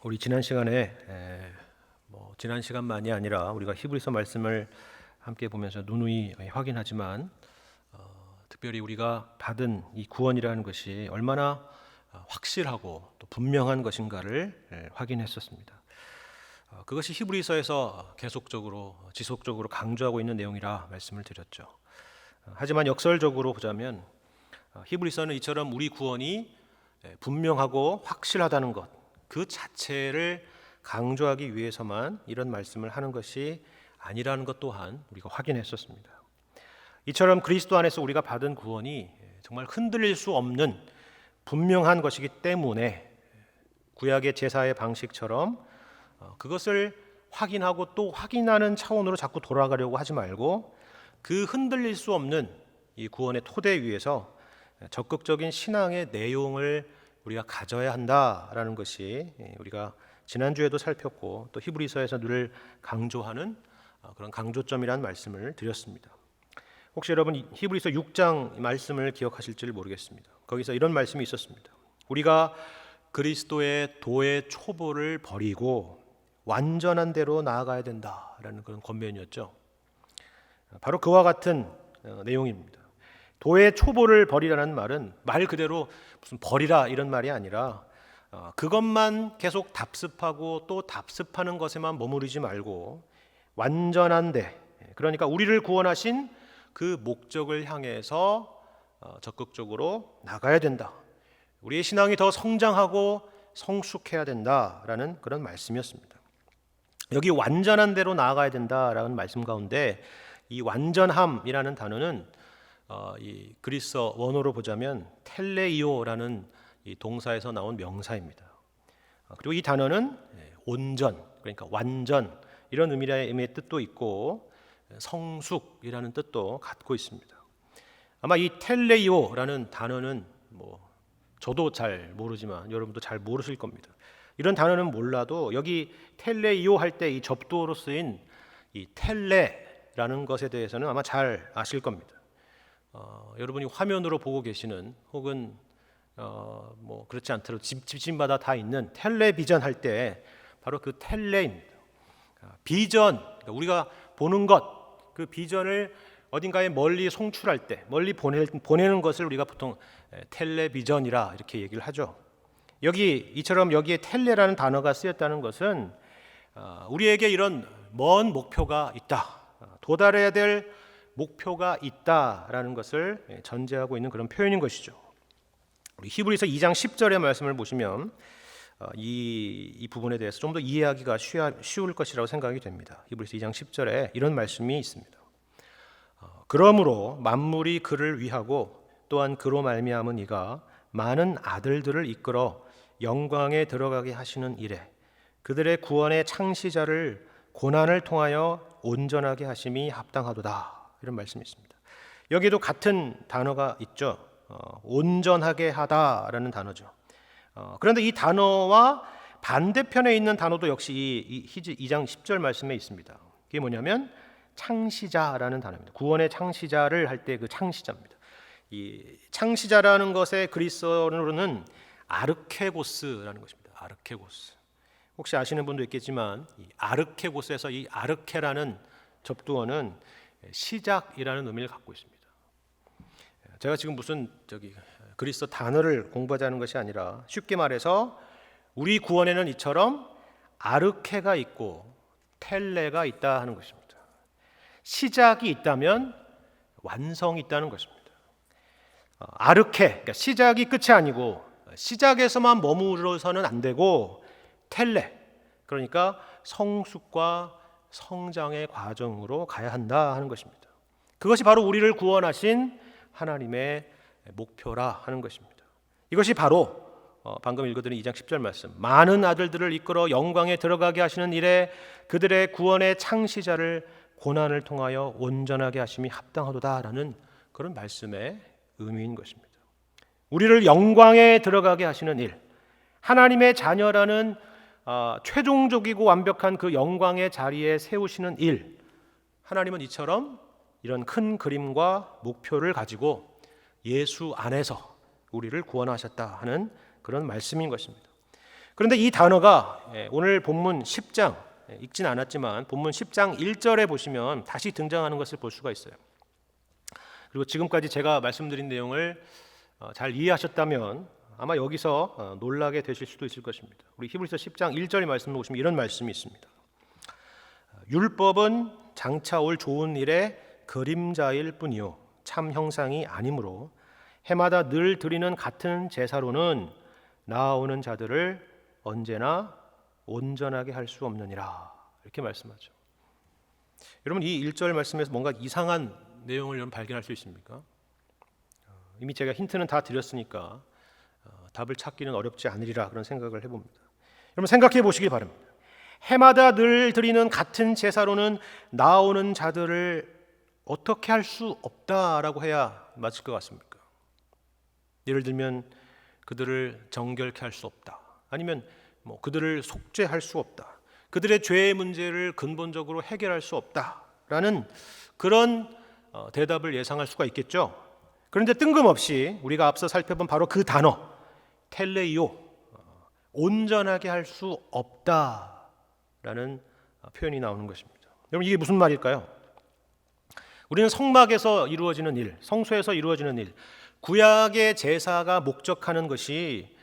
우리 지난 시간에 지난 시간만이 아니라 우리가 히브리서 말씀을 함께 보면서 누누이 확인하지만 특별히 우리가 받은 이 구원이라는 것이 얼마나 확실하고 또 분명한 것인가를 확인했었습니다. 그것이 히브리서에서 계속적으로 지속적으로 강조하고 있는 내용이라 말씀을 드렸죠. 하지만 역설적으로 보자면 히브리서는 이처럼 우리 구원이 분명하고 확실하다는 것 그 자체를 강조하기 위해서만 이런 말씀을 하는 것이 아니라는 것 또한 우리가 확인했었습니다. 이처럼 그리스도 안에서 우리가 받은 구원이 정말 흔들릴 수 없는 분명한 것이기 때문에 구약의 제사의 방식처럼 그것을 확인하고 또 확인하는 차원으로 자꾸 돌아가려고 하지 말고 그 흔들릴 수 없는 이 구원의 토대 위에서 적극적인 신앙의 내용을 우리가 가져야 한다라는 것이 우리가 지난주에도 살폈고 또 히브리서에서 늘 강조하는 그런 강조점이라는 말씀을 드렸습니다. 혹시 여러분 히브리서 6장 말씀을 기억하실지 모르겠습니다. 거기서 이런 말씀이 있었습니다. 우리가 그리스도의 도의 초보를 버리고 완전한 대로 나아가야 된다라는 그런 권면이었죠. 바로 그와 같은 내용입니다. 도의 초보를 버리라는 말은 말 그대로 무슨 버리라 이런 말이 아니라 그것만 계속 답습하고 또 답습하는 것에만 머무르지 말고 완전한 데, 그러니까 우리를 구원하신 그 목적을 향해서 적극적으로 나가야 된다. 우리의 신앙이 더 성장하고 성숙해야 된다라는 그런 말씀이었습니다. 여기 완전한 대로 나아가야 된다라는 말씀 가운데 이 완전함이라는 단어는 이 그리스어 원어로 보자면 텔레이오라는 이 동사에서 나온 명사입니다. 그리고 이 단어는 온전, 그러니까 완전 이런 의미의 뜻도 있고 성숙이라는 뜻도 갖고 있습니다. 아마 이 텔레이오라는 단어는 저도 잘 모르지만 여러분도 잘 모르실 겁니다. 이런 단어는 몰라도 여기 텔레이오 할 때 이 접두어로 쓰인 이 텔레라는 것에 대해서는 아마 잘 아실 겁니다. 여러분이 화면으로 보고 계시는 혹은 그렇지 않더라도 집집마다 다 있는 텔레비전 할 때 바로 그 텔레입니다. 비전, 그러니까 우리가 보는 것, 그 비전을 어딘가에 멀리 송출할 때, 멀리 보내는 것을 우리가 보통 텔레비전이라 이렇게 얘기를 하죠. 이처럼 여기에 텔레라는 단어가 쓰였다는 것은 우리에게 이런 먼 목표가 있다, 도달해야 될 목표가 있다라는 것을 전제하고 있는 그런 표현인 것이죠. 우리 히브리서 2장 10절의 말씀을 보시면 이 부분에 대해서 좀 더 이해하기가 쉬울 것이라고 생각이 됩니다. 히브리서 2장 10절에 이런 말씀이 있습니다. 그러므로 만물이 그를 위하고 또한 그로 말미암은 이가 많은 아들들을 이끌어 영광에 들어가게 하시는 이래 그들의 구원의 창시자를 고난을 통하여 온전하게 하심이 합당하도다. 이런 말씀이 있습니다. 여기도 같은 단어가 있죠. 온전하게 하다라는 단어죠. 그런데 이 단어와 반대편에 있는 단어도 역시 이 2장 10절 말씀에 있습니다. 그게 뭐냐면 창시자라는 단어입니다. 구원의 창시자를 할 때 그 창시자입니다. 이 창시자라는 것의 그리스어로는 아르케고스라는 것입니다. 아르케고스. 혹시 아시는 분도 있겠지만 이 아르케고스에서 이 아르케라는 접두어는 시작이라는 의미를 갖고 있습니다. 제가 지금 무슨 그리스어 단어를 공부하자는 것이 아니라 쉽게 말해서 우리 구원에는 이처럼 아르케가 있고 텔레가 있다 하는 것입니다. 시작이 있다면 완성이 있다는 것입니다. 아르케, 그러니까 시작이 끝이 아니고 시작에서만 머무러서는 안 되고 텔레, 그러니까 성숙과 성장의 과정으로 가야 한다 하는 것입니다. 그것이 바로 우리를 구원하신 하나님의 목표라 하는 것입니다. 이것이 바로 방금 읽어드린 2장 10절 말씀, 많은 아들들을 이끌어 영광에 들어가게 하시는 일에 그들의 구원의 창시자를 고난을 통하여 온전하게 하심이 합당하도다라는 그런 말씀의 의미인 것입니다. 우리를 영광에 들어가게 하시는 일, 하나님의 자녀라는 최종적이고 완벽한 그 영광의 자리에 세우시는 일, 하나님은 이처럼 이런 큰 그림과 목표를 가지고 예수 안에서 우리를 구원하셨다 하는 그런 말씀인 것입니다. 그런데 이 단어가 오늘 본문 10장, 읽진 않았지만 본문 10장 1절에 보시면 다시 등장하는 것을 볼 수가 있어요. 그리고 지금까지 제가 말씀드린 내용을 잘 이해하셨다면 아마 여기서 놀라게 되실 수도 있을 것입니다. 우리 히브리서 10장 1절의 말씀을 보시면 이런 말씀이 있습니다. 율법은 장차 올 좋은 일의 그림자일 뿐이요 참 형상이 아니므로 해마다 늘 드리는 같은 제사로는 나아오는 자들을 언제나 온전하게 할 수 없느니라, 이렇게 말씀하죠. 여러분, 이 1절 말씀에서 뭔가 이상한 내용을 여러분 발견할 수 있습니까? 이미 제가 힌트는 다 드렸으니까 답을 찾기는 어렵지 않으리라 그런 생각을 해봅니다. 여러분 생각해 보시기 바랍니다. 해마다 늘 드리는 같은 제사로는 나오는 자들을 어떻게 할 수 없다라고 해야 맞을 것 같습니까? 예를 들면 그들을 정결케 할 수 없다, 아니면 그들을 속죄할 수 없다, 그들의 죄의 문제를 근본적으로 해결할 수 없다라는 그런 대답을 예상할 수가 있겠죠. 그런데 뜬금없이 우리가 앞서 살펴본 바로 그 단어 텔레이오, 온전하게 할 수 없다라는 표현이 나오는 것입니다. 여러분, 이게 무슨 말일까요? 우리는 성막에서 이루어지는 일, 성소에서 이루어지는 일, 구약의 제사가 목적하는 것이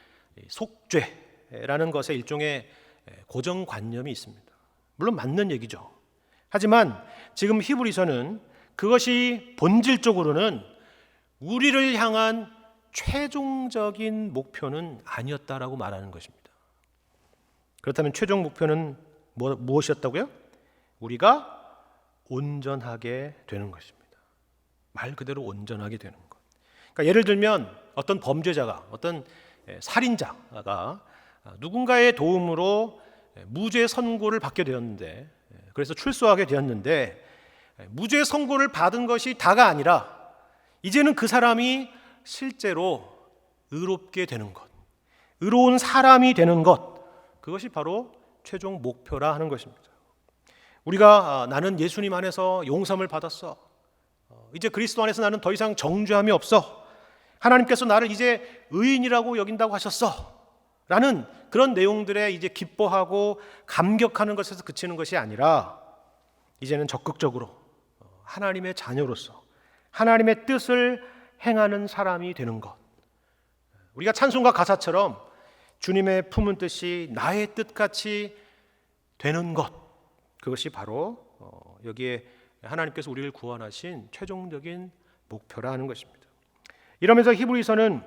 속죄라는 것에 일종의 고정관념이 있습니다. 물론 맞는 얘기죠. 하지만 지금 히브리서는 그것이 본질적으로는 우리를 향한 최종적인 목표는 아니었다라고 말하는 것입니다. 그렇다면 최종 목표는 무엇이었다고요? 우리가 온전하게 되는 것입니다. 말 그대로 온전하게 되는 것. 그러니까 예를 들면 어떤 범죄자가, 어떤 살인자가 누군가의 도움으로 무죄 선고를 받게 되었는데, 그래서 출소하게 되었는데, 무죄 선고를 받은 것이 다가 아니라 이제는 그 사람이 실제로 의롭게 되는 것, 의로운 사람이 되는 것, 그것이 바로 최종 목표라 하는 것입니다. 우리가 나는 예수님 안에서 용서함을 받았어, 이제 그리스도 안에서 나는 더 이상 정죄함이 없어, 하나님께서 나를 이제 의인이라고 여긴다고 하셨어 라는 그런 내용들에 이제 기뻐하고 감격하는 것에서 그치는 것이 아니라 이제는 적극적으로 하나님의 자녀로서 하나님의 뜻을 행하는 사람이 되는 것. 우리가 찬송가 가사처럼 주님의 품은 뜻이 나의 뜻같이 되는 것, 그것이 바로 여기에 하나님께서 우리를 구원하신 최종적인 목표라 하는 것입니다. 이러면서 히브리서는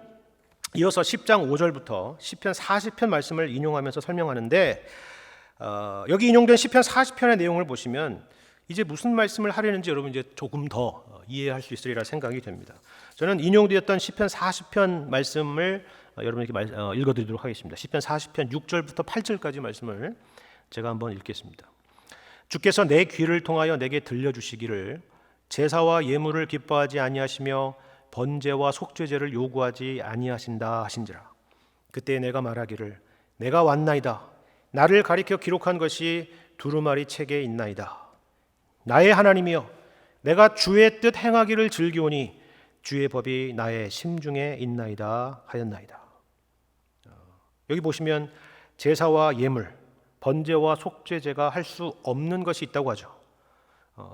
이어서 10장 5절부터 시편 40편 말씀을 인용하면서 설명하는데, 여기 인용된 시편 40편의 내용을 보시면 이제 무슨 말씀을 하려는지 여러분 이제 조금 더 이해할 수 있으리라 생각이 됩니다. 저는 인용되었던 시편 40편 말씀을 여러분에게 읽어드리도록 하겠습니다. 시편 40편 6절부터 8절까지 말씀을 제가 한번 읽겠습니다. 주께서 내 귀를 통하여 내게 들려주시기를 제사와 예물을 기뻐하지 아니하시며 번제와 속죄제를 요구하지 아니하신다 하신지라. 그때 내가 말하기를 내가 왔나이다. 나를 가리켜 기록한 것이 두루마리 책에 있나이다. 나의 하나님이여, 내가 주의 뜻 행하기를 즐기오니 주의 법이 나의 심중에 있나이다 하였나이다. 여기 보시면 제사와 예물, 번제와 속죄제가 할 수 없는 것이 있다고 하죠.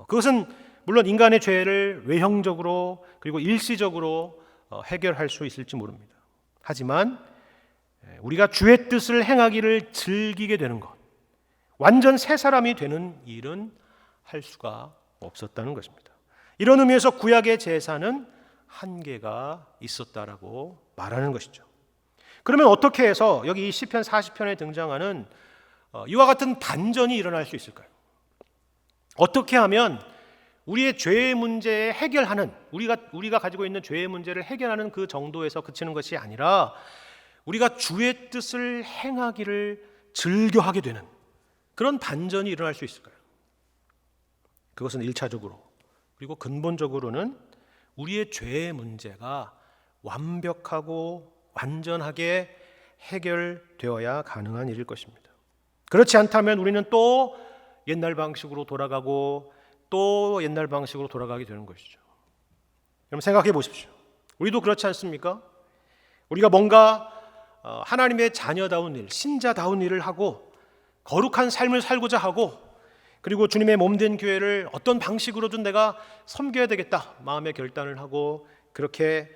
그것은 물론 인간의 죄를 외형적으로 그리고 일시적으로 해결할 수 있을지 모릅니다. 하지만 우리가 주의 뜻을 행하기를 즐기게 되는 것, 완전 새 사람이 되는 일은 할 수가 없었다는 것입니다. 이런 의미에서 구약의 제사는 한계가 있었다라고 말하는 것이죠. 그러면 어떻게 해서 여기 이 시편 40편에 등장하는 이와 같은 반전이 일어날 수 있을까요? 어떻게 하면 우리의 죄의 문제에 해결하는, 우리가 가지고 있는 죄의 문제를 해결하는 그 정도에서 그치는 것이 아니라 우리가 주의 뜻을 행하기를 즐겨하게 되는 그런 반전이 일어날 수 있을까요? 그것은 1차적으로, 그리고 근본적으로는 우리의 죄의 문제가 완벽하고 완전하게 해결되어야 가능한 일일 것입니다. 그렇지 않다면 우리는 또 옛날 방식으로 돌아가고 또 옛날 방식으로 돌아가게 되는 것이죠. 여러분 생각해 보십시오. 우리도 그렇지 않습니까? 우리가 뭔가 하나님의 자녀다운 일, 신자다운 일을 하고 거룩한 삶을 살고자 하고 그리고 주님의 몸된 교회를 어떤 방식으로든 내가 섬겨야 되겠다 마음의 결단을 하고 그렇게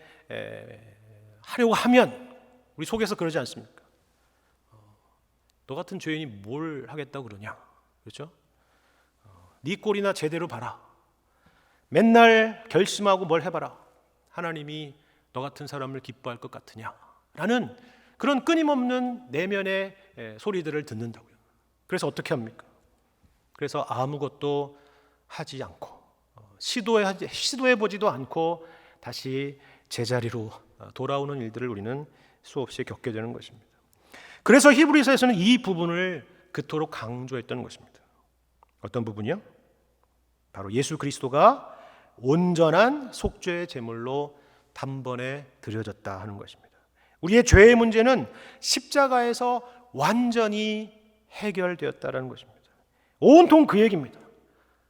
하려고 하면 우리 속에서 그러지 않습니까? 너 같은 죄인이 뭘 하겠다고 그러냐, 그렇죠? 네 꼴이나 제대로 봐라. 맨날 결심하고 뭘 해봐라. 하나님이 너 같은 사람을 기뻐할 것 같으냐 라는 그런 끊임없는 내면의 소리들을 듣는다고요. 그래서 어떻게 합니까? 그래서 아무것도 하지 않고 시도해보지도 않고 다시 제자리로 돌아오는 일들을 우리는 수없이 겪게 되는 것입니다. 그래서 히브리서에서는 이 부분을 그토록 강조했던 것입니다. 어떤 부분이요? 바로 예수 그리스도가 온전한 속죄의 제물로 단번에 드려졌다 하는 것입니다. 우리의 죄의 문제는 십자가에서 완전히 해결되었다는 것입니다. 온통 그 얘기입니다.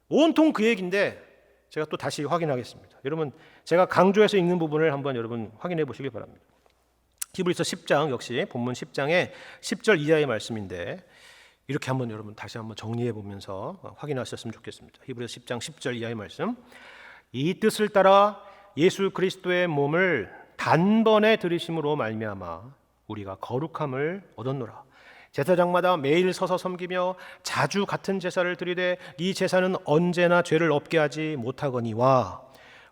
온통 그 얘기인데 제가 또 다시 확인하겠습니다. 여러분, 제가 강조해서 읽는 부분을 한번 여러분 확인해 보시기 바랍니다. 히브리서 10장 역시 본문 10장의 10절 이하의 말씀인데 이렇게 한번 여러분 다시 한번 정리해 보면서 확인하셨으면 좋겠습니다. 히브리서 10장 10절 이하의 말씀. 이 뜻을 따라 예수 그리스도의 몸을 단번에 들이심으로 말미암아 우리가 거룩함을 얻었노라. 제사장마다 매일 서서 섬기며 자주 같은 제사를 드리되 이 제사는 언제나 죄를 없게 하지 못하거니와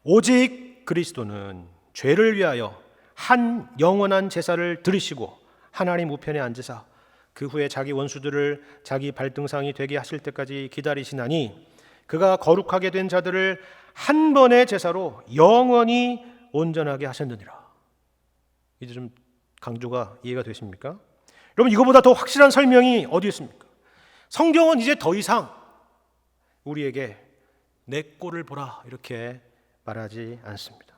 오직 그리스도는 죄를 위하여 한 영원한 제사를 드리시고 하나님 우편에 앉으사 그 후에 자기 원수들을 자기 발등상이 되게 하실 때까지 기다리시나니 그가 거룩하게 된 자들을 한 번의 제사로 영원히 온전하게 하셨느니라. 이제 좀 강조가 이해가 되십니까? 여러분, 이거보다 더 확실한 설명이 어디 있습니까? 성경은 이제 더 이상 우리에게 내 꼴을 보라 이렇게 말하지 않습니다.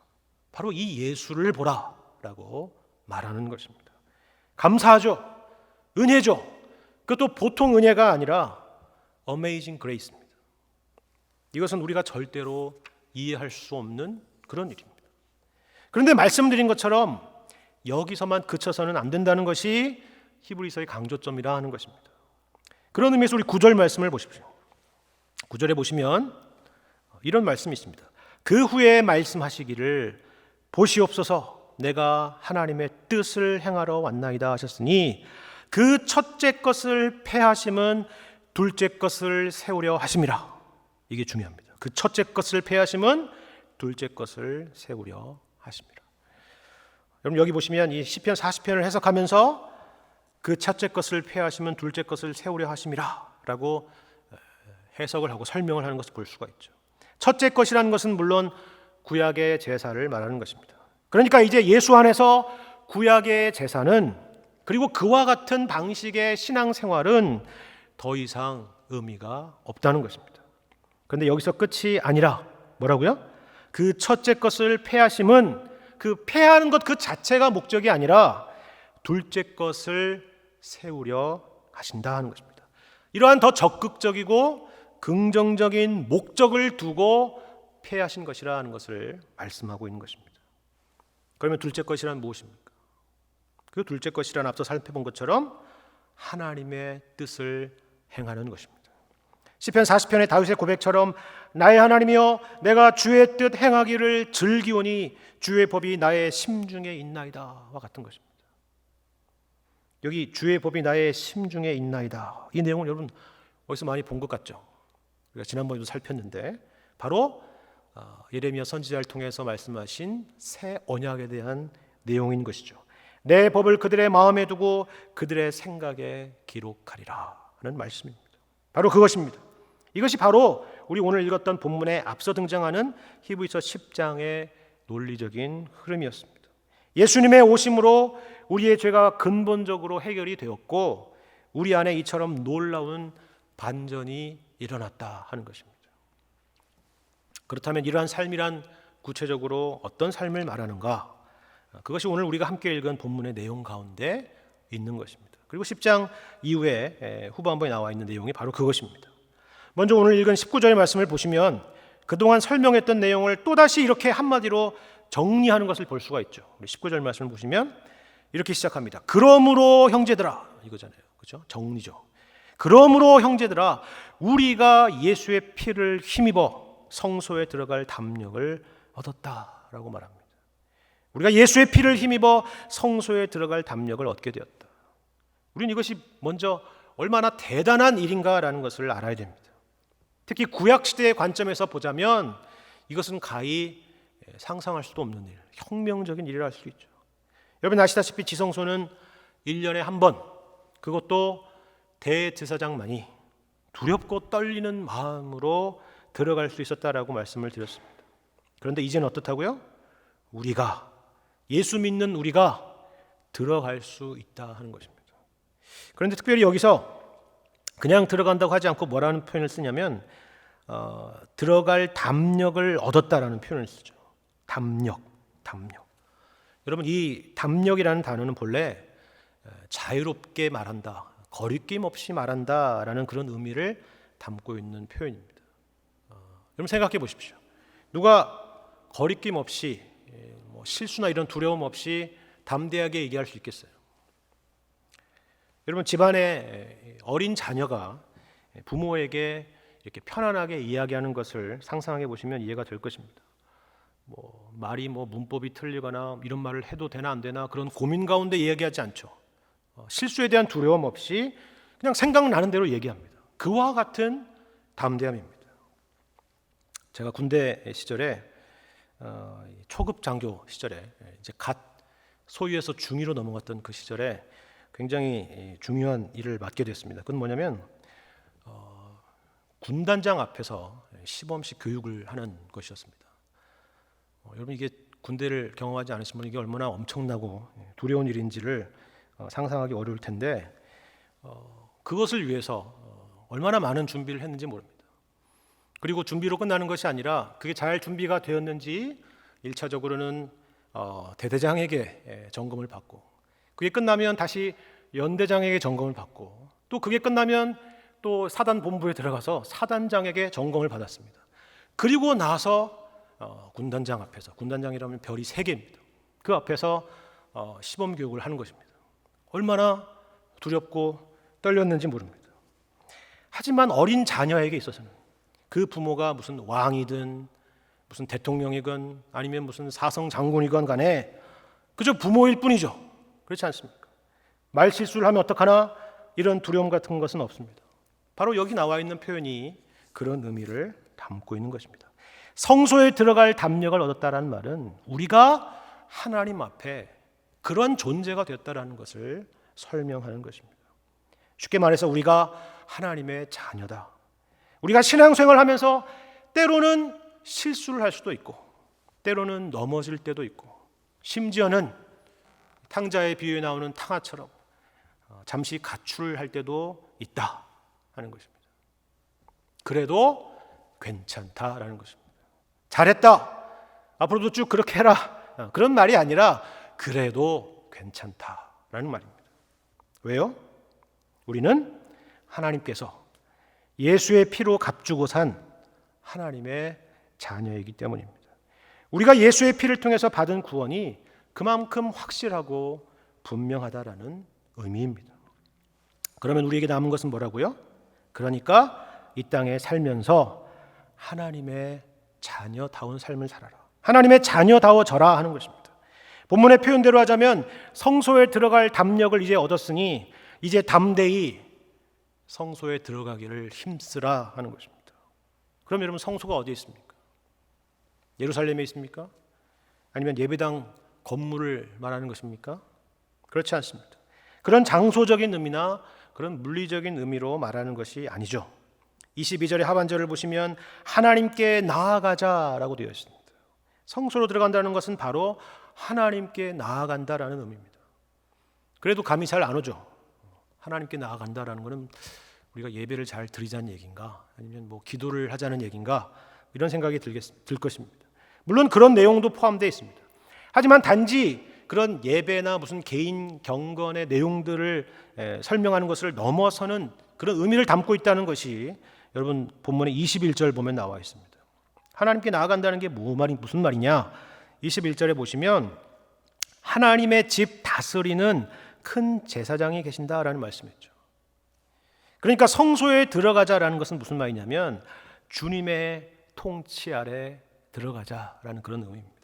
바로 이 예수를 보라 라고 말하는 것입니다. 감사하죠. 은혜죠. 그것도 보통 은혜가 아니라 Amazing Grace입니다. 이것은 우리가 절대로 이해할 수 없는 그런 일입니다. 그런데 말씀드린 것처럼 여기서만 그쳐서는 안 된다는 것이 히브리서의 강조점이라 하는 것입니다. 그런 의미에서 우리 9절 말씀을 보십시오. 9절에 보시면 이런 말씀이 있습니다. 그 후에 말씀하시기를 보시옵소서 내가 하나님의 뜻을 행하러 왔나이다 하셨으니 그 첫째 것을 폐하심은 둘째 것을 세우려 하심이라. 이게 중요합니다. 그 첫째 것을 폐하심은 둘째 것을 세우려 하심이라. 여러분, 여기 보시면 이 시편 40편을 해석하면서 그 첫째 것을 폐하시면 둘째 것을 세우려 하심이라 라고 해석을 하고 설명을 하는 것을 볼 수가 있죠. 첫째 것이라는 것은 물론 구약의 제사를 말하는 것입니다. 그러니까 이제 예수 안에서 구약의 제사는 그리고 그와 같은 방식의 신앙생활은 더 이상 의미가 없다는 것입니다. 그런데 여기서 끝이 아니라 뭐라고요? 그 첫째 것을 폐하심은 그 폐하는 것 그 자체가 목적이 아니라 둘째 것을 세우려 하신다 하는 것입니다. 이러한 더 적극적이고 긍정적인 목적을 두고 폐하신 것이라 하는 것을 말씀하고 있는 것입니다. 그러면 둘째 것이란 무엇입니까? 그 둘째 것이란 앞서 살펴본 것처럼 하나님의 뜻을 행하는 것입니다. 시편 40편의 다윗의 고백처럼 나의 하나님이여 내가 주의 뜻 행하기를 즐기오니 주의 법이 나의 심중에 있나이다와 같은 것입니다. 여기 주의 법이 나의 심중에 있나이다. 이 내용을 여러분 어디서 많이 본 것 같죠? 우리가 지난번에도 살폈는데 바로 예레미야 선지자를 통해서 말씀하신 새 언약에 대한 내용인 것이죠. 내 법을 그들의 마음에 두고 그들의 생각에 기록하리라 하는 말씀입니다. 바로 그것입니다. 이것이 바로 우리 오늘 읽었던 본문에 앞서 등장하는 히브리서 10장의 논리적인 흐름이었습니다. 예수님의 오심으로 우리의 죄가 근본적으로 해결이 되었고 우리 안에 이처럼 놀라운 반전이 일어났다 하는 것입니다. 그렇다면 이러한 삶이란 구체적으로 어떤 삶을 말하는가? 그것이 오늘 우리가 함께 읽은 본문의 내용 가운데 있는 것입니다. 그리고 10장 이후에 후반부에 나와 있는 내용이 바로 그것입니다. 먼저 오늘 읽은 19절의 말씀을 보시면 그동안 설명했던 내용을 또다시 이렇게 한마디로 정리하는 것을 볼 수가 있죠. 우리 19절 말씀을 보시면 이렇게 시작합니다. 그러므로 형제들아, 이거잖아요. 그렇죠? 정리죠. 그러므로 형제들아, 우리가 예수의 피를 힘입어 성소에 들어갈 담력을 얻었다라고 말합니다. 우리가 예수의 피를 힘입어 성소에 들어갈 담력을 얻게 되었다. 우리는 이것이 먼저 얼마나 대단한 일인가라는 것을 알아야 됩니다. 특히 구약시대의 관점에서 보자면 이것은 가히 상상할 수도 없는 일, 혁명적인 일이라 할 수 있죠. 여러분 아시다시피 지성소는 1년에 한 번, 그것도 대제사장만이 두렵고 떨리는 마음으로 들어갈 수 있었다라고 말씀을 드렸습니다. 그런데 이제는 어떻다고요? 우리가, 예수 믿는 우리가 들어갈 수 있다 하는 것입니다. 그런데 특별히 여기서 그냥 들어간다고 하지 않고 뭐라는 표현을 쓰냐면 들어갈 담력을 얻었다라는 표현을 쓰죠. 담력. 여러분 이 담력이라는 단어는 본래 자유롭게 말한다, 거리낌 없이 말한다라는 그런 의미를 담고 있는 표현입니다. 여러분 생각해 보십시오. 누가 거리낌 없이 실수나 이런 두려움 없이 담대하게 얘기할 수 있겠어요? 여러분 집안에 어린 자녀가 부모에게 이렇게 편안하게 이야기하는 것을 상상해 보시면 이해가 될 것입니다. 말이 문법이 틀리거나 이런 말을 해도 되나 안 되나 그런 고민 가운데 이야기하지 않죠. 실수에 대한 두려움 없이 그냥 생각나는 대로 얘기합니다. 그와 같은 담대함입니다. 제가 군대 시절에 초급 장교 시절에 이제 갓 소위에서 중위로 넘어갔던 그 시절에 굉장히 중요한 일을 맡게 됐습니다. 그건 뭐냐면 군단장 앞에서 시범식 교육을 하는 것이었습니다. 여러분 이게 군대를 경험하지 않으시면 이게 얼마나 엄청나고 두려운 일인지를 상상하기 어려울 텐데 그것을 위해서 얼마나 많은 준비를 했는지 모릅니다. 그리고 준비로 끝나는 것이 아니라 그게 잘 준비가 되었는지 1차적으로는 대대장에게 점검을 받고, 그게 끝나면 다시 연대장에게 점검을 받고, 또 그게 끝나면 또 사단 본부에 들어가서 사단장에게 점검을 받았습니다. 그리고 나서 군단장 앞에서, 군단장이라면 별이 3개입니다. 그 앞에서 시범 교육을 하는 것입니다. 얼마나 두렵고 떨렸는지 모릅니다. 하지만 어린 자녀에게 있어서는 그 부모가 무슨 왕이든 무슨 대통령이건 아니면 무슨 사성 장군이건 간에 그저 부모일 뿐이죠. 그렇지 않습니까? 말 실수를 하면 어떡하나 이런 두려움 같은 것은 없습니다. 바로 여기 나와 있는 표현이 그런 의미를 담고 있는 것입니다. 성소에 들어갈 담력을 얻었다라는 말은 우리가 하나님 앞에 그런 존재가 되었다라는 것을 설명하는 것입니다. 쉽게 말해서 우리가 하나님의 자녀다. 우리가 신앙생활을 하면서 때로는 실수를 할 수도 있고 때로는 넘어질 때도 있고 심지어는 탕자의 비유에 나오는 탕아처럼 잠시 가출을 할 때도 있다 하는 것입니다. 그래도 괜찮다라는 것입니다. 잘했다, 앞으로도 쭉 그렇게 해라, 그런 말이 아니라 그래도 괜찮다라는 말입니다. 왜요? 우리는 하나님께서 예수의 피로 값주고 산 하나님의 자녀이기 때문입니다. 우리가 예수의 피를 통해서 받은 구원이 그만큼 확실하고 분명하다라는 의미입니다. 그러면 우리에게 남은 것은 뭐라고요? 그러니까 이 땅에 살면서 하나님의 자녀다운 삶을 살아라, 하나님의 자녀다워져라 하는 것입니다. 본문의 표현대로 하자면 성소에 들어갈 담력을 이제 얻었으니 이제 담대히 성소에 들어가기를 힘쓰라 하는 것입니다. 그럼 여러분 성소가 어디에 있습니까? 예루살렘에 있습니까? 아니면 예배당 건물을 말하는 것입니까? 그렇지 않습니다. 그런 장소적인 의미나 그런 물리적인 의미로 말하는 것이 아니죠. 22절의 하반절을 보시면 하나님께 나아가자라고 되어 있습니다. 성소로 들어간다는 것은 바로 하나님께 나아간다라는 의미입니다. 그래도 감이 잘 안 오죠. 하나님께 나아간다라는 것은 우리가 예배를 잘 드리자는 얘기인가, 아니면 기도를 하자는 얘기인가, 이런 생각이 들 것입니다. 물론 그런 내용도 포함되어 있습니다. 하지만 단지 그런 예배나 무슨 개인 경건의 내용들을 설명하는 것을 넘어서는 그런 의미를 담고 있다는 것이 여러분 본문의 21절 보면 나와 있습니다. 하나님께 나아간다는 게 무슨 말이냐? 21절에 보시면 하나님의 집 다스리는 큰 제사장이 계신다라는 말씀이었죠. 그러니까 성소에 들어가자라는 것은 무슨 말이냐면 주님의 통치 아래 들어가자라는 그런 의미입니다.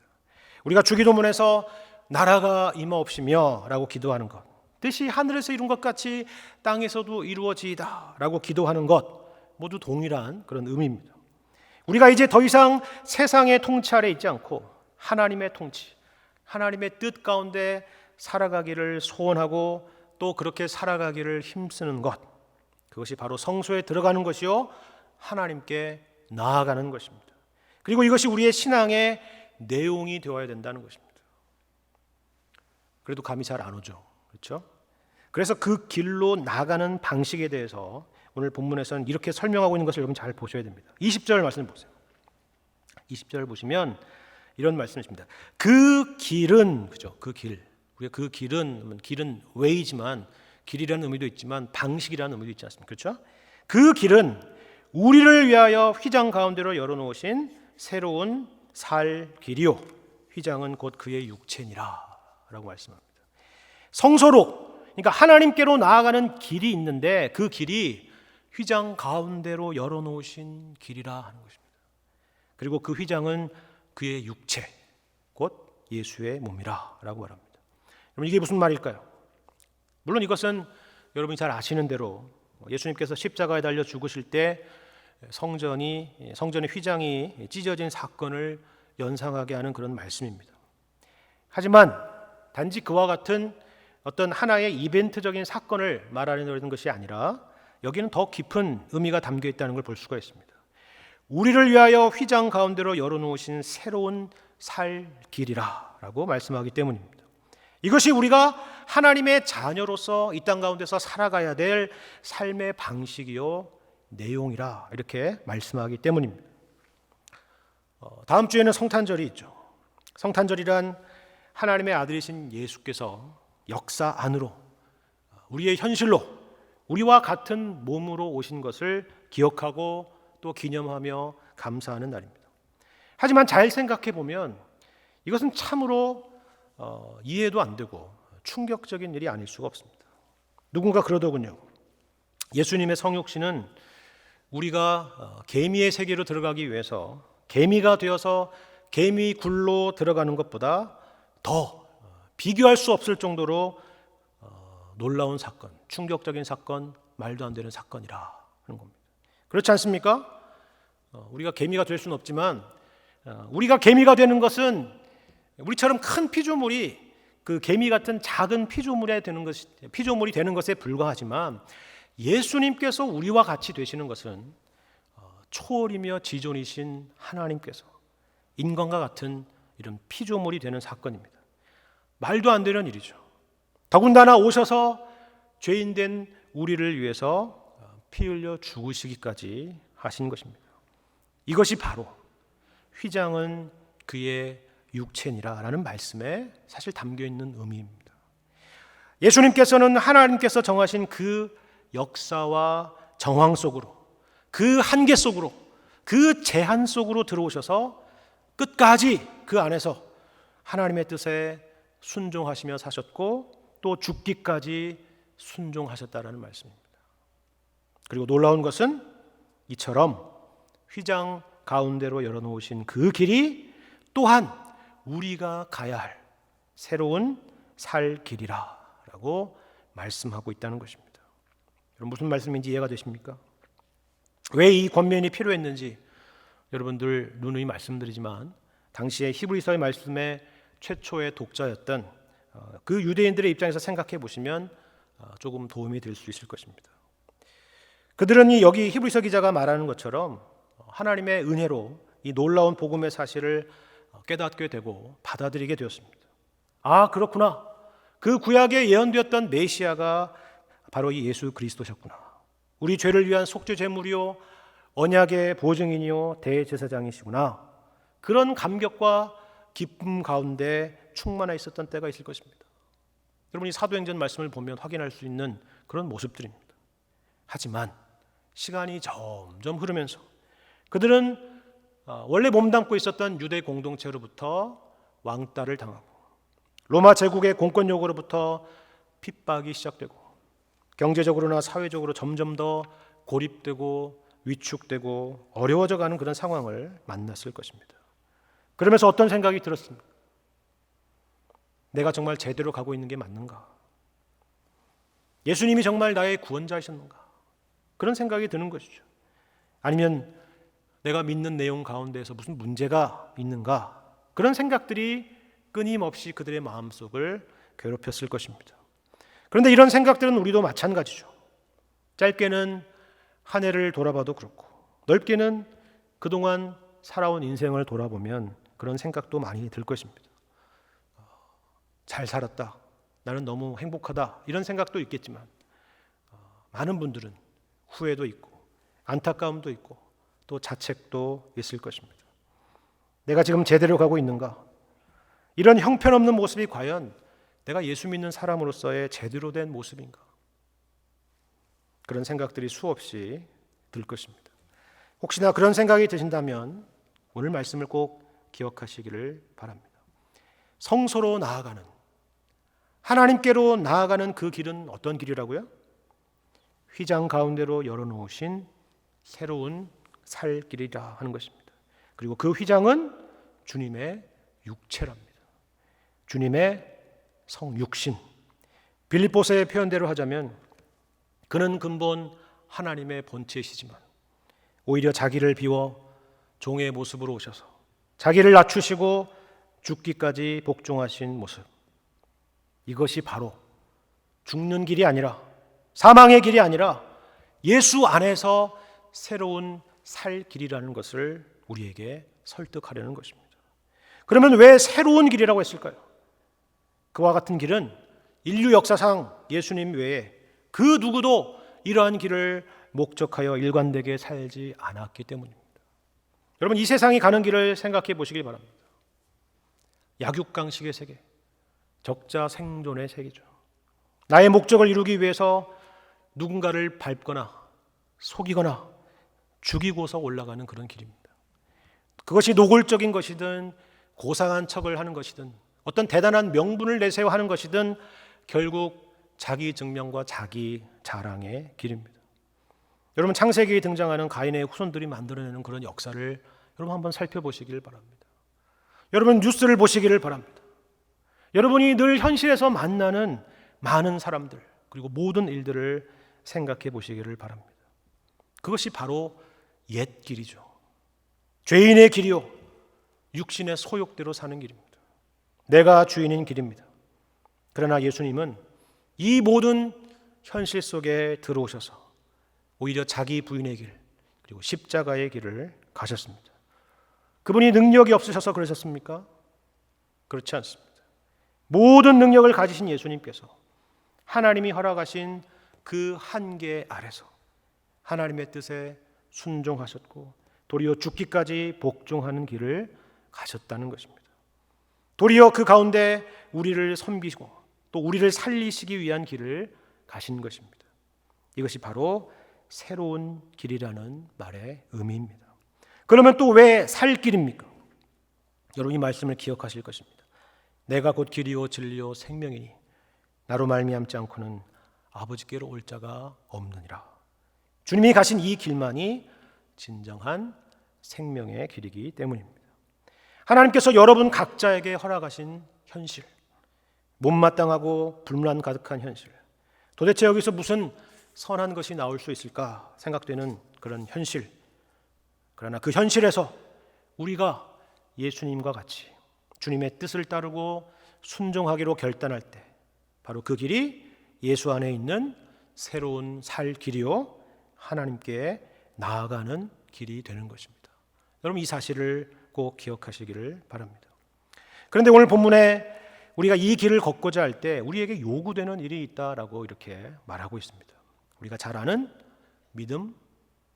우리가 주기도문에서 나라가 임하옵시며 라고 기도하는 것, 뜻이 하늘에서 이룬 것 같이 땅에서도 이루어지이다 라고 기도하는 것 모두 동일한 그런 의미입니다. 우리가 이제 더 이상 세상의 통치 아래 있지 않고 하나님의 통치, 하나님의 뜻 가운데 살아가기를 소원하고 또 그렇게 살아가기를 힘쓰는 것, 그것이 바로 성소에 들어가는 것이요 하나님께 나아가는 것입니다. 그리고 이것이 우리의 신앙의 내용이 되어야 된다는 것입니다. 그래도 감이 잘 안 오죠, 그렇죠? 그래서 그 길로 나가는 방식에 대해서 오늘 본문에서는 이렇게 설명하고 있는 것을 여러분 잘 보셔야 됩니다. 20절 말씀 보세요. 20절 보시면 이런 말씀이 있습니다. 그 길은, 그죠? 그 길. 우리가 그 길은 웨이지만 길이라는 의미도 있지만 방식이라는 의미도 있지 않습니까? 그렇죠? 그 길은 우리를 위하여 휘장 가운데로 열어놓으신 새로운 살 길이요. 휘장은 곧 그의 육체니라 라고 말씀합니다. 성소로, 그러니까 하나님께로 나아가는 길이 있는데 그 길이 휘장 가운데로 열어놓으신 길이라 하는 것입니다. 그리고 그 휘장은 그의 육체, 곧 예수의 몸이라 라고 말합니다. 여러분, 이게 무슨 말일까요? 물론 이것은 여러분이 잘 아시는 대로 예수님께서 십자가에 달려 죽으실 때 성전의 휘장이 찢어진 사건을 연상하게 하는 그런 말씀입니다. 하지만 단지 그와 같은 어떤 하나의 이벤트적인 사건을 말하려는 것이 아니라 여기는 더 깊은 의미가 담겨 있다는 걸 볼 수가 있습니다. 우리를 위하여 휘장 가운데로 열어놓으신 새로운 살 길이라 라고 말씀하기 때문입니다. 이것이 우리가 하나님의 자녀로서 이 땅 가운데서 살아가야 될 삶의 방식이요 내용이라 이렇게 말씀하기 때문입니다. 다음 주에는 성탄절이 있죠. 성탄절이란 하나님의 아들이신 예수께서 역사 안으로 우리의 현실로 우리와 같은 몸으로 오신 것을 기억하고 또 기념하며 감사하는 날입니다. 하지만 잘 생각해 보면 이것은 참으로 이해도 안 되고 충격적인 일이 아닐 수가 없습니다. 누군가 그러더군요. 예수님의 성육신은 우리가 개미의 세계로 들어가기 위해서 개미가 되어서 개미 굴로 들어가는 것보다 더 비교할 수 없을 정도로 놀라운 사건, 충격적인 사건, 말도 안 되는 사건이라 하는 겁니다. 그렇지 않습니까? 우리가 개미가 될 수는 없지만 우리가 개미가 되는 것은 우리처럼 큰 피조물이 그 개미 같은 작은 피조물이 되는 것에 불과하지만 예수님께서 우리와 같이 되시는 것은 초월이며 지존이신 하나님께서 인간과 같은 이런 피조물이 되는 사건입니다. 말도 안 되는 일이죠. 더군다나 오셔서 죄인된 우리를 위해서 피 흘려 죽으시기까지 하신 것입니다. 이것이 바로 휘장은 그의 육체니라라는 말씀에 사실 담겨 있는 의미입니다. 예수님께서는 하나님께서 정하신 그 역사와 정황 속으로, 그 한계 속으로, 그 제한 속으로 들어오셔서 끝까지 그 안에서 하나님의 뜻에 순종하시며 사셨고 또 죽기까지 순종하셨다라는 말씀입니다. 그리고 놀라운 것은 이처럼 휘장 가운데로 열어놓으신 그 길이 또한 우리가 가야 할 새로운 살 길이라고 말씀하고 있다는 것입니다. 여러분, 무슨 말씀인지 이해가 되십니까? 왜 이 권면이 필요했는지 여러분들 누누이 말씀드리지만 당시에 히브리서의 말씀의 최초의 독자였던 그 유대인들의 입장에서 생각해 보시면 조금 도움이 될 수 있을 것입니다. 그들은 여기 히브리서 기자가 말하는 것처럼 하나님의 은혜로 이 놀라운 복음의 사실을 깨닫게 되고 받아들이게 되었습니다. 아, 그렇구나. 그 구약에 예언되었던 메시아가 바로 이 예수 그리스도셨구나. 우리 죄를 위한 속죄 제물이요 언약의 보증인이요 대제사장이시구나. 그런 감격과 기쁨 가운데 충만해 있었던 때가 있을 것입니다. 여러분이 사도행전 말씀을 보면 확인할 수 있는 그런 모습들입니다. 하지만 시간이 점점 흐르면서 그들은 원래 몸담고 있었던 유대 공동체로부터 왕따를 당하고 로마 제국의 공권력으로부터 핍박이 시작되고 경제적으로나 사회적으로 점점 더 고립되고 위축되고 어려워져 가는 그런 상황을 만났을 것입니다. 그러면서 어떤 생각이 들었습니까? 내가 정말 제대로 가고 있는 게 맞는가? 예수님이 정말 나의 구원자이셨는가? 그런 생각이 드는 것이죠. 아니면 내가 믿는 내용 가운데에서 무슨 문제가 있는가? 그런 생각들이 끊임없이 그들의 마음속을 괴롭혔을 것입니다. 그런데 이런 생각들은 우리도 마찬가지죠. 짧게는 한 해를 돌아봐도 그렇고 넓게는 그동안 살아온 인생을 돌아보면 그런 생각도 많이 들 것입니다. 잘 살았다. 나는 너무 행복하다. 이런 생각도 있겠지만 많은 분들은 후회도 있고 안타까움도 있고 또 자책도 있을 것입니다. 내가 지금 제대로 가고 있는가? 이런 형편없는 모습이 과연 내가 예수 믿는 사람으로서의 제대로 된 모습인가? 그런 생각들이 수없이 들 것입니다. 혹시나 그런 생각이 드신다면 오늘 말씀을 꼭 기억하시기를 바랍니다. 성소로 나아가는, 하나님께로 나아가는 그 길은 어떤 길이라고요? 휘장 가운데로 열어놓으신 새로운 살 길이라 하는 것입니다. 그리고 그 휘장은 주님의 육체랍니다. 주님의 성육신. 빌립보서의 표현대로 하자면 그는 근본 하나님의 본체이시지만 오히려 자기를 비워 종의 모습으로 오셔서 자기를 낮추시고 죽기까지 복종하신 모습. 이것이 바로 죽는 길이 아니라 사망의 길이 아니라 예수 안에서 새로운 살 길이라는 것을 우리에게 설득하려는 것입니다. 그러면 왜 새로운 길이라고 했을까요? 그와 같은 길은 인류 역사상 예수님 외에 그 누구도 이러한 길을 목적하여 일관되게 살지 않았기 때문입니다. 여러분, 이 세상이 가는 길을 생각해 보시기 바랍니다. 약육강식의 세계, 적자 생존의 세계죠. 나의 목적을 이루기 위해서 누군가를 밟거나 속이거나 죽이고서 올라가는 그런 길입니다. 그것이 노골적인 것이든 고상한 척을 하는 것이든 어떤 대단한 명분을 내세워 하는 것이든 결국 자기 증명과 자기 자랑의 길입니다. 여러분, 창세기에 등장하는 가인의 후손들이 만들어내는 그런 역사를 여러분 한번 살펴보시길 바랍니다. 여러분, 뉴스를 보시기를 바랍니다. 여러분이 늘 현실에서 만나는 많은 사람들 그리고 모든 일들을 생각해 보시기를 바랍니다. 그것이 바로 옛 길이죠. 죄인의 길이요, 육신의 소욕대로 사는 길입니다. 내가 주인인 길입니다. 그러나 예수님은 이 모든 현실 속에 들어오셔서 오히려 자기 부인의 길 그리고 십자가의 길을 가셨습니다. 그분이 능력이 없으셔서 그러셨습니까? 그렇지 않습니다. 모든 능력을 가지신 예수님께서 하나님이 허락하신 그 한계 아래서 하나님의 뜻에 순종하셨고 도리어 죽기까지 복종하는 길을 가셨다는 것입니다. 도리어 그 가운데 우리를 섬기시고 또 우리를 살리시기 위한 길을 가신 것입니다. 이것이 바로 새로운 길이라는 말의 의미입니다. 그러면 또 왜 살 길입니까? 여러분, 이 말씀을 기억하실 것입니다. 내가 곧 길이요 진리요 생명이니 나로 말미암지 않고는 아버지께로 올 자가 없느니라. 주님이 가신 이 길만이 진정한 생명의 길이기 때문입니다. 하나님께서 여러분 각자에게 허락하신 현실, 못마땅하고 불만 가득한 현실, 도대체 여기서 무슨 선한 것이 나올 수 있을까 생각되는 그런 현실. 그러나 그 현실에서 우리가 예수님과 같이 주님의 뜻을 따르고 순종하기로 결단할 때 바로 그 길이 예수 안에 있는 새로운 살 길이요 하나님께 나아가는 길이 되는 것입니다. 여러분, 이 사실을 꼭 기억하시기를 바랍니다. 그런데 오늘 본문에 우리가 이 길을 걷고자 할 때 우리에게 요구되는 일이 있다라고 이렇게 말하고 있습니다. 우리가 잘 아는 믿음,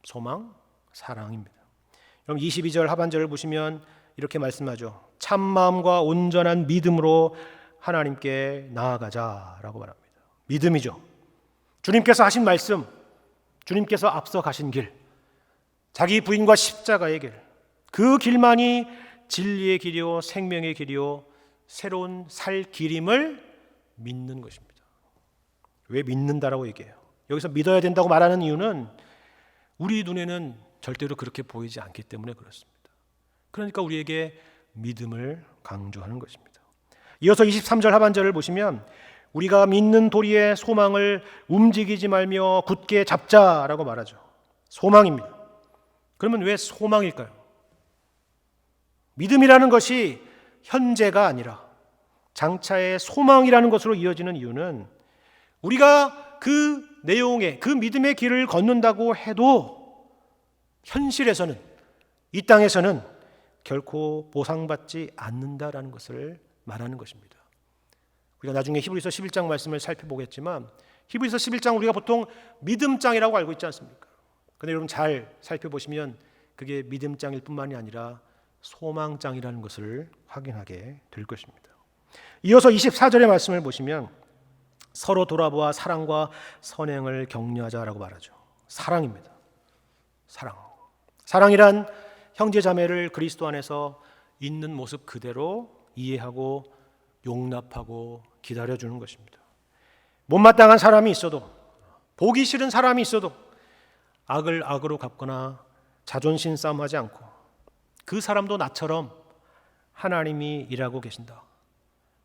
소망, 사랑입니다. 여러분, 22절 하반절을 보시면 이렇게 말씀하죠. 참 마음과 온전한 믿음으로 하나님께 나아가자라고 말합니다. 믿음이죠. 주님께서 하신 말씀, 주님께서 앞서 가신 길, 자기 부인과 십자가의 길, 그 길만이 진리의 길이요 생명의 길이요 새로운 살 길임을 믿는 것입니다. 왜 믿는다라고 얘기해요? 여기서 믿어야 된다고 말하는 이유는 우리 눈에는 절대로 그렇게 보이지 않기 때문에 그렇습니다. 그러니까 우리에게 믿음을 강조하는 것입니다. 이어서 23절 하반절을 보시면 우리가 믿는 도리의 소망을 움직이지 말며 굳게 잡자라고 말하죠. 소망입니다. 그러면 왜 소망일까요? 믿음이라는 것이 현재가 아니라 장차의 소망이라는 것으로 이어지는 이유는 우리가 그 내용의 그 믿음의 길을 걷는다고 해도 현실에서는 이 땅에서는 결코 보상받지 않는다라는 것을 말하는 것입니다. 우리가 나중에 히브리서 11장 말씀을 살펴보겠지만 히브리서 11장 우리가 보통 믿음장이라고 알고 있지 않습니까? 그런데 여러분 잘 살펴보시면 그게 믿음장일 뿐만이 아니라 소망장이라는 것을 확인하게 될 것입니다. 이어서 24절의 말씀을 보시면 서로 돌아보아 사랑과 선행을 격려하자라고 말하죠. 사랑입니다. 사랑. 사랑이란 형제자매를 그리스도 안에서 있는 모습 그대로 이해하고 용납하고 기다려주는 것입니다. 못마땅한 사람이 있어도, 보기 싫은 사람이 있어도 악을 악으로 갚거나 자존심 싸움하지 않고 그 사람도 나처럼 하나님이 일하고 계신다,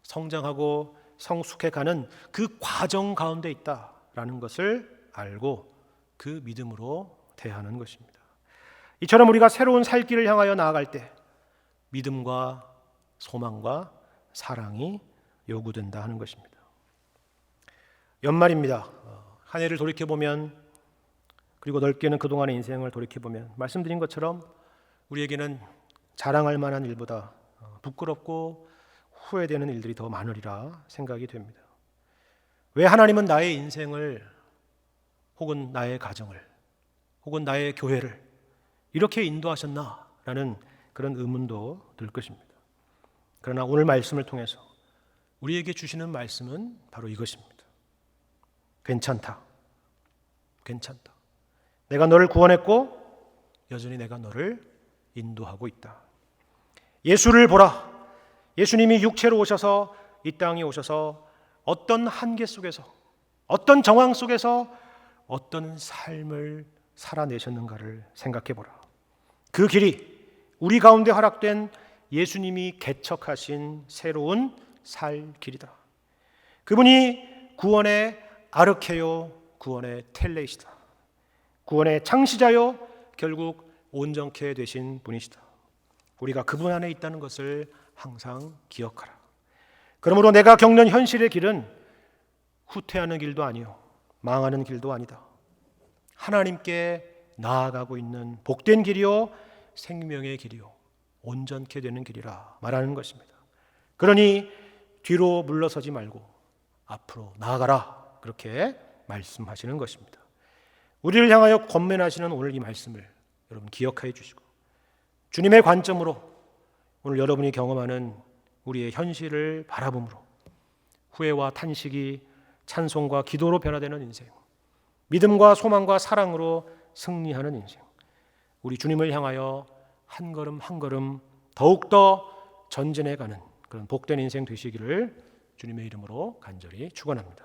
성장하고 성숙해가는 그 과정 가운데 있다라는 것을 알고 그 믿음으로 대하는 것입니다. 이처럼 우리가 새로운 살 길을 향하여 나아갈 때 믿음과 소망과 사랑이 요구된다 하는 것입니다. 연말입니다. 한 해를 돌이켜보면, 그리고 넓게는 그동안의 인생을 돌이켜보면 말씀드린 것처럼 우리에게는 자랑할 만한 일보다 부끄럽고 후회되는 일들이 더 많으리라 생각이 됩니다. 왜 하나님은 나의 인생을 혹은 나의 가정을 혹은 나의 교회를 이렇게 인도하셨나라는 그런 의문도 들 것입니다. 그러나 오늘 말씀을 통해서 우리에게 주시는 말씀은 바로 이것입니다. 괜찮다. 괜찮다. 내가 너를 구원했고 여전히 내가 너를 인도하고 있다. 예수를 보라. 예수님이 육체로 오셔서 이 땅에 오셔서 어떤 한계 속에서, 어떤 정황 속에서 어떤 삶을 살아내셨는가를 생각해 보라. 그 길이 우리 가운데 허락된 예수님이 개척하신 새로운 살 길이다. 그분이 구원의 아르케요, 구원의 텔레이시다. 구원의 창시자요, 결국 온전케 되신 분이시다. 우리가 그분 안에 있다는 것을 항상 기억하라. 그러므로 내가 겪는 현실의 길은 후퇴하는 길도 아니요, 망하는 길도 아니다. 하나님께 나아가고 있는 복된 길이요, 생명의 길이요, 온전케 되는 길이라 말하는 것입니다. 그러니 뒤로 물러서지 말고 앞으로 나아가라, 그렇게 말씀하시는 것입니다. 우리를 향하여 권면하시는 오늘 이 말씀을 여러분 기억하여 주시고, 주님의 관점으로 오늘 여러분이 경험하는 우리의 현실을 바라봄으로 후회와 탄식이 찬송과 기도로 변화되는 인생, 믿음과 소망과 사랑으로 승리하는 인생, 우리 주님을 향하여 한 걸음 한 걸음 더욱더 전진해가는 그런 복된 인생 되시기를 주님의 이름으로 간절히 축원합니다.